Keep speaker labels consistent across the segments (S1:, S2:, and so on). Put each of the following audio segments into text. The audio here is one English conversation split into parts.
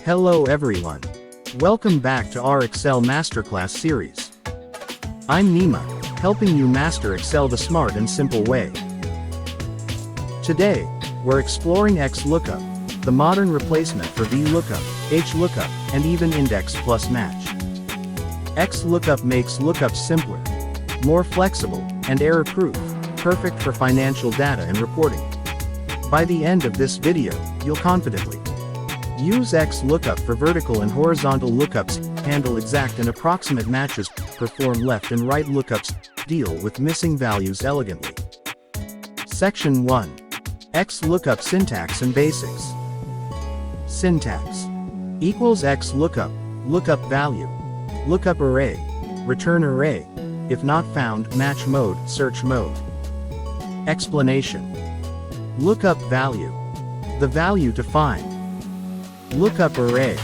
S1: Hello everyone. Welcome back to our Excel Masterclass series. I'm Nima, helping you master Excel the smart and simple way. Today, we're exploring XLOOKUP, the modern replacement for VLOOKUP, HLOOKUP, and even index plus match. XLOOKUP makes lookups simpler, more flexible, and error-proof, perfect for financial data and reporting. By the end of this video, you'll confidently use XLOOKUP for vertical and horizontal lookups, handle exact and approximate matches, perform left and right lookups, deal with missing values elegantly. Section 1. XLOOKUP Syntax and Basics. Syntax equals XLOOKUP, lookup value, lookup array, return array, if not found, match mode, search mode. Explanation: lookup value, the value to find. Lookup array,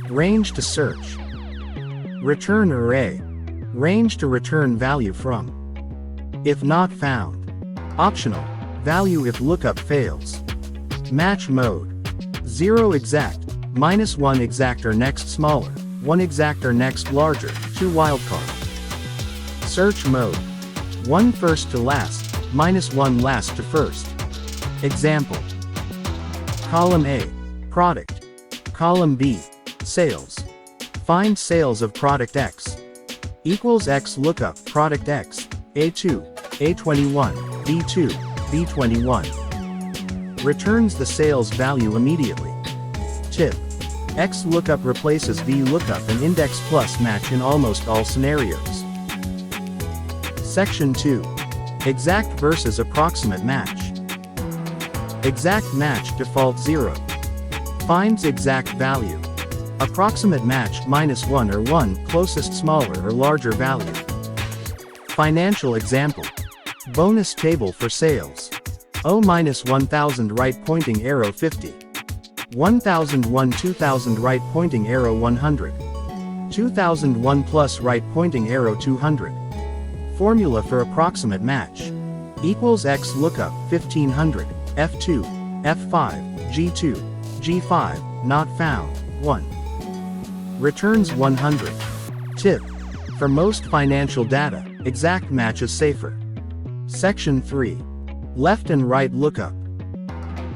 S1: range to search. Return array, range to return value from. If not found, optional, value if lookup fails. Match mode, 0 exact, -1 exact or next smaller, 1 exact or next larger, 2 wildcard. Search mode, 1 first to last, -1 last to first. Example: column A, product. Column B, sales. Find sales of product X. Equals XLOOKUP product X, A2, A21, B2, B21. Returns the sales value immediately. Tip: XLOOKUP replaces VLOOKUP and index plus match in almost all scenarios. Section 2. Exact versus approximate match. Exact match default 0. Finds exact value. Approximate match -1 or 1 closest smaller or larger value. Financial example: bonus table for sales. O-1000 right pointing arrow 50. 1001 2000 right pointing arrow 100. 2001 plus right pointing arrow 200. Formula for approximate match equals XLOOKUP 1500, F2, F5, G2, G5, not found, 1. Returns 100. Tip: for most financial data, exact match is safer. Section 3. Left and right lookup.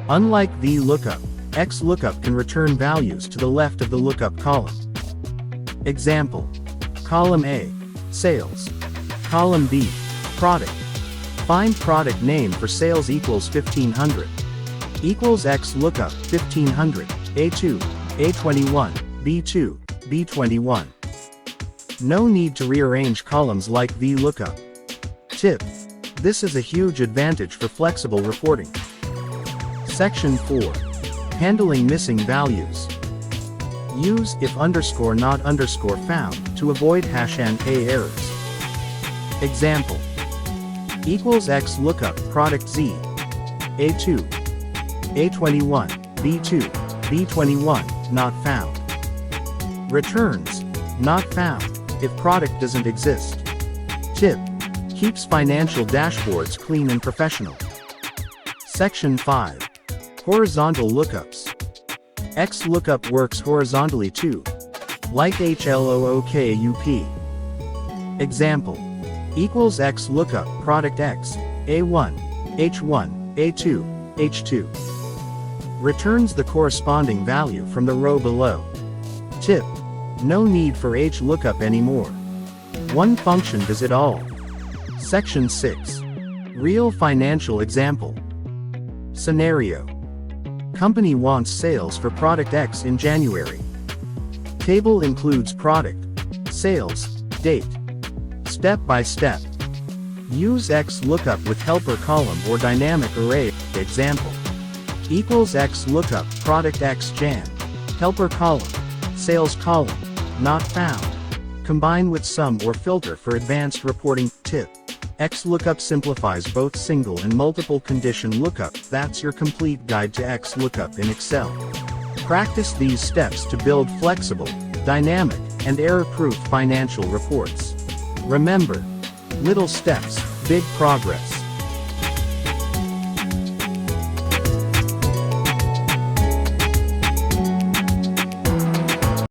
S1: Unlike VLOOKUP, XLOOKUP can return values to the left of the lookup column. Example: column A, sales. Column B, product. Find product name for sales equals 1500. Equals XLOOKUP 1500, A2, A21, B2, B21. No need to rearrange columns like VLOOKUP. Tip: this is a huge advantage for flexible reporting. Section 4. Handling missing values. Use if underscore not underscore found to avoid #A errors. Example: equals XLOOKUP product Z, A2, A21, B2, B21, not found. Returns not found if product doesn't exist. Tip: keeps financial dashboards clean and professional. Section 5. Horizontal lookups. XLOOKUP works horizontally too, like HLOOKUP. Example: equals XLOOKUP product X, A1, H1, A2, H2. Returns the corresponding value from the row below. Tip: no need for HLOOKUP anymore. One function does it all. Section 6. Real financial example. Scenario: company wants sales for product X in January. Table includes product, sales, date. Step by step. Use XLOOKUP with helper column or dynamic array. Example: equals XLOOKUP product X Jan, helper column, sales column, not found. Combine with sum or filter for advanced reporting. Tip: XLOOKUP simplifies both single and multiple condition lookup. That's your complete guide to XLOOKUP in Excel. Practice these steps to build flexible, dynamic, and error-proof financial reports. Remember, little steps, big progress.